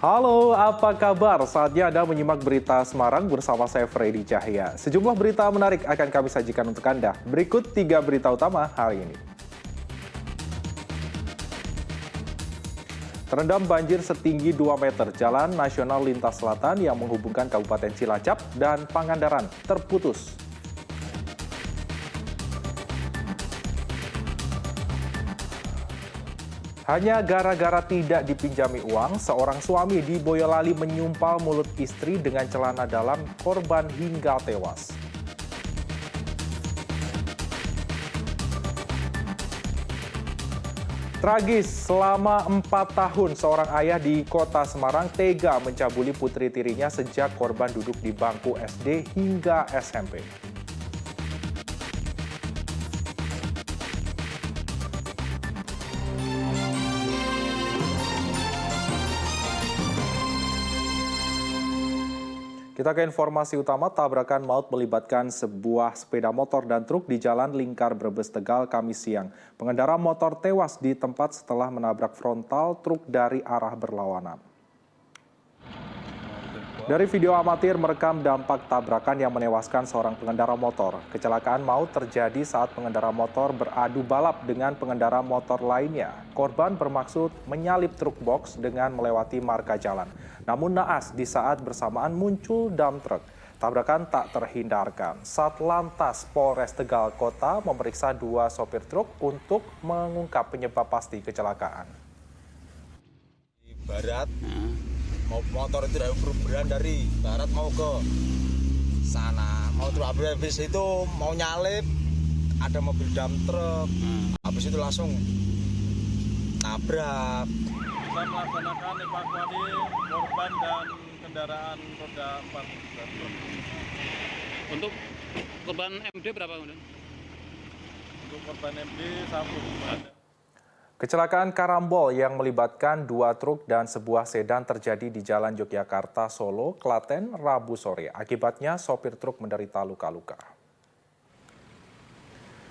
Halo, apa kabar? Saatnya Anda menyimak berita Semarang bersama saya Freddy Cahya. Sejumlah berita menarik akan kami sajikan untuk Anda. Berikut 3 berita utama hari ini. Terendam banjir setinggi 2 meter, Jalan Nasional Lintas Selatan yang menghubungkan Kabupaten Cilacap dan Pangandaran terputus. Hanya gara-gara tidak dipinjami uang, seorang suami di Boyolali menyumpal mulut istri dengan celana dalam korban hingga tewas. Tragis, selama 4 tahun seorang ayah di kota Semarang tega mencabuli putri tirinya sejak korban duduk di bangku SD hingga SMP. Kita ke informasi utama, tabrakan maut melibatkan sebuah sepeda motor dan truk di Jalan Lingkar Brebes Tegal Kamis siang. Pengendara motor tewas di tempat setelah menabrak frontal truk dari arah berlawanan. Dari video amatir merekam dampak tabrakan yang menewaskan seorang pengendara motor. Kecelakaan maut terjadi saat pengendara motor beradu balap dengan pengendara motor lainnya. Korban bermaksud menyalip truk box dengan melewati marka jalan. Namun naas di saat bersamaan muncul dam truk. Tabrakan tak terhindarkan. Satlantas Polres Tegal Kota memeriksa 2 sopir truk untuk mengungkap penyebab pasti kecelakaan. Di barat, motor itu berberan dari barat mau ke sana. Mau truk habis itu mau nyalip, ada mobil dam truk. Habis itu langsung nabrak. Kita melaksanakan evakuasi korban dan kendaraan roda 4 dan truk. Untuk korban MD berapa kemudian? Untuk korban MD 1. Kecelakaan karambol yang melibatkan 2 truk dan sebuah sedan terjadi di Jalan Yogyakarta, Solo, Klaten, Rabu sore. Akibatnya sopir truk menderita luka-luka.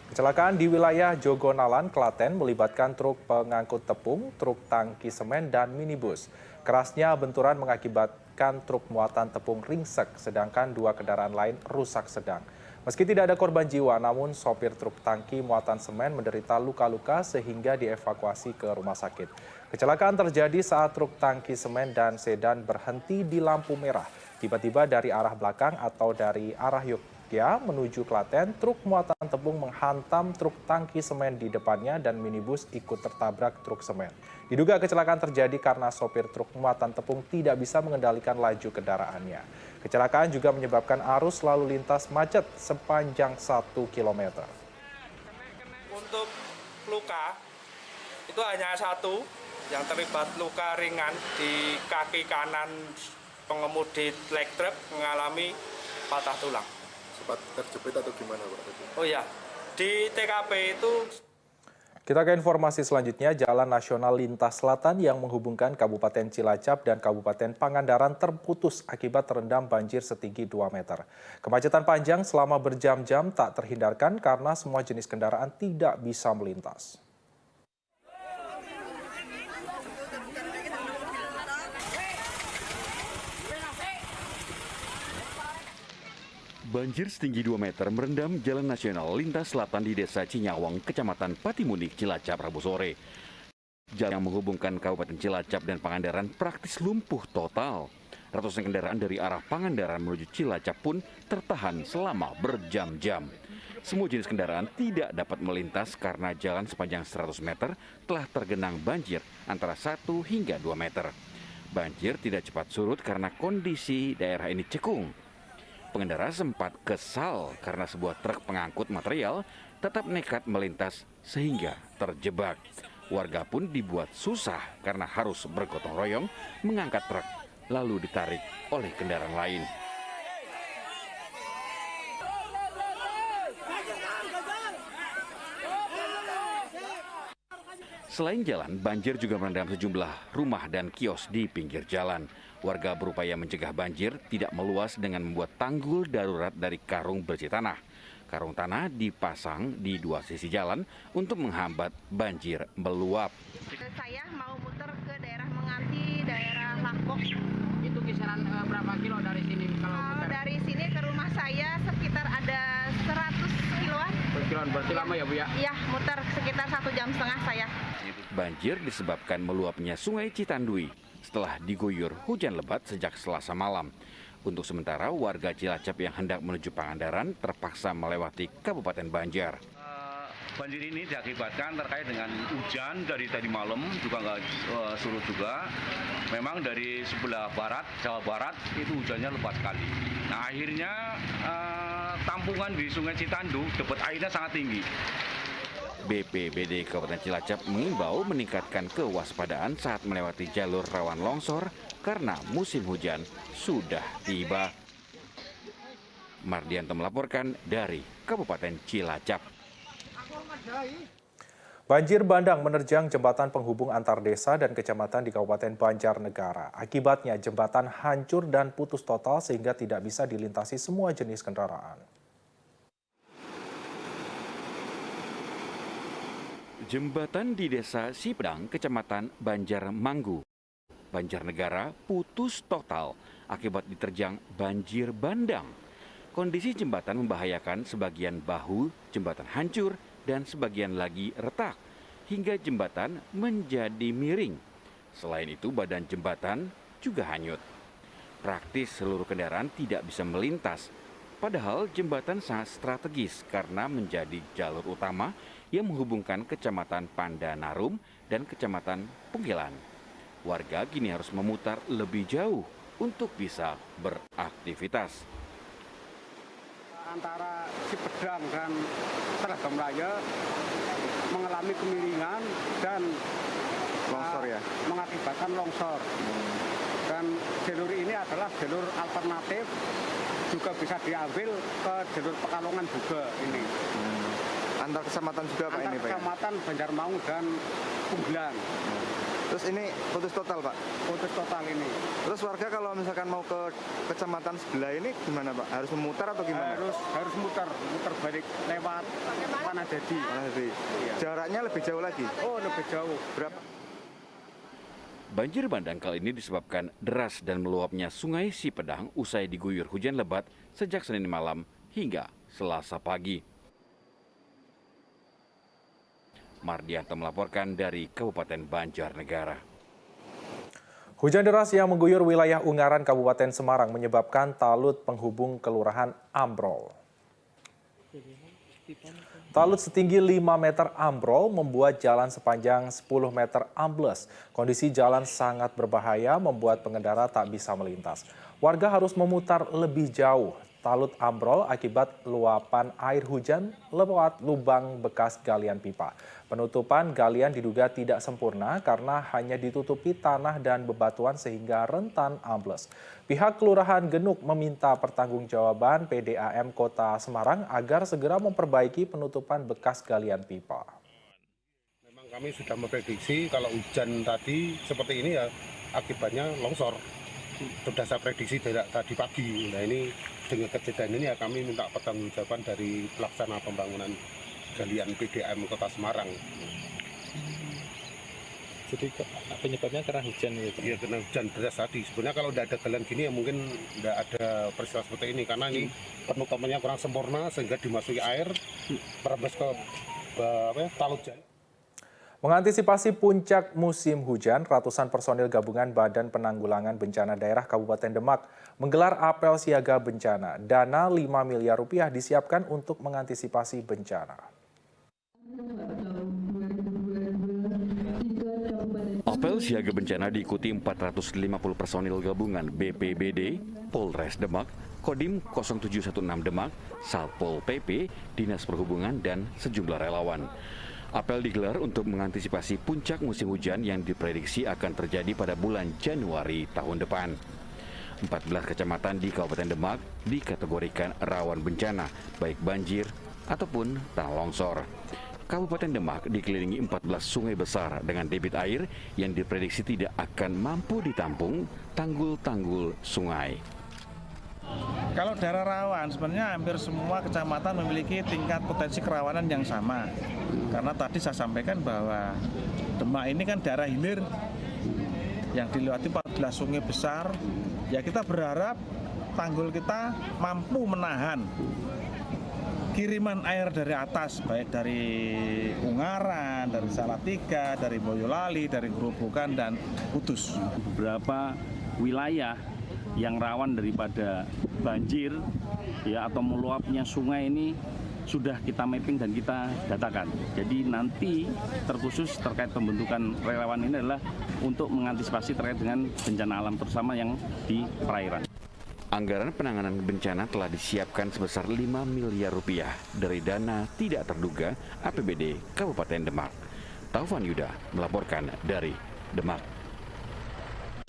Kecelakaan di wilayah Jogonalan, Klaten melibatkan truk pengangkut tepung, truk tangki semen, dan minibus. Kerasnya benturan mengakibatkan truk muatan tepung ringsek, sedangkan 2 kendaraan lain rusak sedang. Meski tidak ada korban jiwa, namun sopir truk tangki muatan semen menderita luka-luka sehingga dievakuasi ke rumah sakit. Kecelakaan terjadi saat truk tangki semen dan sedan berhenti di lampu merah. Tiba-tiba dari arah belakang atau dari arah Yogyakarta menuju Klaten, truk muatan tepung menghantam truk tangki semen di depannya dan minibus ikut tertabrak truk semen. Diduga kecelakaan terjadi karena sopir truk muatan tepung tidak bisa mengendalikan laju kendaraannya. Kecelakaan juga menyebabkan arus lalu lintas macet sepanjang 1 km. Untuk luka, itu hanya 1 yang terlibat luka ringan di kaki kanan pengemudi truk mengalami patah tulang. Sempat terjepit atau gimana Pak? Oh ya, di TKP itu. Kita ke informasi selanjutnya, Jalan Nasional Lintas Selatan yang menghubungkan Kabupaten Cilacap dan Kabupaten Pangandaran terputus akibat terendam banjir setinggi 2 meter. Kemacetan panjang selama berjam-jam tak terhindarkan karena semua jenis kendaraan tidak bisa melintas. Banjir setinggi 2 meter merendam Jalan Nasional Lintas Selatan di Desa Cinyawang, Kecamatan Patimunik, Cilacap, Rabu sore. Jalan yang menghubungkan Kabupaten Cilacap dan Pangandaran praktis lumpuh total. Ratusan kendaraan dari arah Pangandaran menuju Cilacap pun tertahan selama berjam-jam. Semua jenis kendaraan tidak dapat melintas karena jalan sepanjang 100 meter telah tergenang banjir antara 1 hingga 2 meter. Banjir tidak cepat surut karena kondisi daerah ini cekung. Pengendara sempat kesal karena sebuah truk pengangkut material tetap nekat melintas sehingga terjebak. Warga pun dibuat susah karena harus bergotong royong mengangkat truk lalu ditarik oleh kendaraan lain. Selain jalan, banjir juga merendam sejumlah rumah dan kios di pinggir jalan. Warga berupaya mencegah banjir tidak meluas dengan membuat tanggul darurat dari karung bersih tanah. Karung tanah dipasang di dua sisi jalan untuk menghambat banjir meluap. Saya mau muter ke daerah Penganti, daerah Lakbok. Itu kisaran berapa kilo dari sini? Kalau dari sini ke rumah saya sekitar ada 100 kiloan. Kiloan berarti lama ya Bu ya? Iya, muter sekitar 1,5 jam saya. Banjir disebabkan meluapnya Sungai Citandui setelah diguyur hujan lebat sejak Selasa malam. Untuk sementara, warga Cilacap yang hendak menuju Pangandaran terpaksa melewati Kabupaten Banjar. Banjir ini diakibatkan terkait dengan hujan dari tadi malam, juga nggak surut juga. Memang dari sebelah barat, Jawa Barat, itu hujannya lebat sekali. Nah akhirnya tampungan di Sungai Citandu, debit airnya sangat tinggi. BPBD Kabupaten Cilacap mengimbau meningkatkan kewaspadaan saat melewati jalur rawan longsor karena musim hujan sudah tiba. Mardianto melaporkan dari Kabupaten Cilacap. Banjir bandang menerjang jembatan penghubung antar desa dan kecamatan di Kabupaten Banjarnegara. Akibatnya jembatan hancur dan putus total sehingga tidak bisa dilintasi semua jenis kendaraan. Jembatan di Desa Sipedang, Kecamatan Banjarmanggu, Banjarnegara putus total akibat diterjang banjir bandang. Kondisi jembatan membahayakan, sebagian bahu jembatan hancur dan sebagian lagi retak hingga jembatan menjadi miring. Selain itu, badan jembatan juga hanyut. Praktis seluruh kendaraan tidak bisa melintas. Padahal jembatan sangat strategis karena menjadi jalur utama yang menghubungkan Kecamatan Pandanarum dan Kecamatan Punggelan. Warga kini harus memutar lebih jauh untuk bisa beraktivitas. Antara Sipedang dan Seragam Raya mengalami kemiringan dan longsor ya, mengakibatkan longsor. Dan jalur ini adalah jalur alternatif, juga bisa diambil ke jalur Pekalongan juga ini. Antar kecamatan juga Pak ini Pak? Antar kecamatan Banjarmangu dan Punggelan. Terus ini putus total Pak? Putus total ini. Terus warga kalau misalkan mau ke kecamatan sebelah ini gimana Pak? Harus memutar atau gimana? Harus muter balik lewat Panadadi. Iya. Jaraknya lebih jauh lagi? Oh, lebih jauh. Berapa? Banjir bandang kali ini disebabkan deras dan meluapnya Sungai Sipedang usai diguyur hujan lebat sejak Senin malam hingga Selasa pagi. Mardianto melaporkan dari Kabupaten Banjarnegara. Hujan deras yang mengguyur wilayah Ungaran Kabupaten Semarang menyebabkan talut penghubung kelurahan ambrol. Talut setinggi 5 meter ambrol membuat jalan sepanjang 10 meter ambles. Kondisi jalan sangat berbahaya membuat pengendara tak bisa melintas. Warga harus memutar lebih jauh. Talut ambrol akibat luapan air hujan lewat lubang bekas galian pipa. Penutupan galian diduga tidak sempurna karena hanya ditutupi tanah dan bebatuan sehingga rentan ambles. Pihak Kelurahan Genuk meminta pertanggungjawaban PDAM Kota Semarang agar segera memperbaiki penutupan bekas galian pipa. Memang kami sudah memprediksi kalau hujan tadi seperti ini ya akibatnya longsor. Sudah saya prediksi tadi pagi. Nah ini dengan kejadian ini ya kami minta pertanggungjawaban dari pelaksana pembangunan galian PDAM Kota Semarang. Jadi penyebabnya karena hujan gitu? Iya, karena hujan deras tadi. Sebenarnya kalau tidak ada galian gini ya mungkin tidak ada peristiwa seperti ini. Karena ini penutupannya kurang sempurna sehingga dimasuki air merembes ke talut jalan. Mengantisipasi puncak musim hujan, ratusan personil gabungan Badan Penanggulangan Bencana Daerah Kabupaten Demak menggelar apel siaga bencana. Dana 5 miliar rupiah disiapkan untuk mengantisipasi bencana. Apel siaga bencana diikuti 450 personil gabungan BPBD, Polres Demak, Kodim 0716 Demak, Satpol PP, Dinas Perhubungan, dan sejumlah relawan. Apel digelar untuk mengantisipasi puncak musim hujan yang diprediksi akan terjadi pada bulan Januari tahun depan. 14 kecamatan di Kabupaten Demak dikategorikan rawan bencana, baik banjir ataupun tanah longsor. Kabupaten Demak dikelilingi 14 sungai besar dengan debit air yang diprediksi tidak akan mampu ditampung tanggul-tanggul sungai. Kalau daerah rawan, sebenarnya hampir semua kecamatan memiliki tingkat potensi kerawanan yang sama. Karena tadi saya sampaikan bahwa Demak ini kan daerah hilir yang dilewati 14 sungai besar. Ya kita berharap tanggul kita mampu menahan kiriman air dari atas, baik dari Ungaran, dari Salatiga, dari Boyolali, dari Gerobokan, dan Kudus. Beberapa wilayah yang rawan daripada banjir ya atau meluapnya sungai ini sudah kita mapping dan kita datakan. Jadi nanti terkhusus terkait pembentukan relawan ini adalah untuk mengantisipasi terkait dengan bencana alam terutama yang di perairan. Anggaran penanganan bencana telah disiapkan sebesar 5 miliar rupiah dari dana tidak terduga APBD Kabupaten Demak. Taufan Yuda melaporkan dari Demak.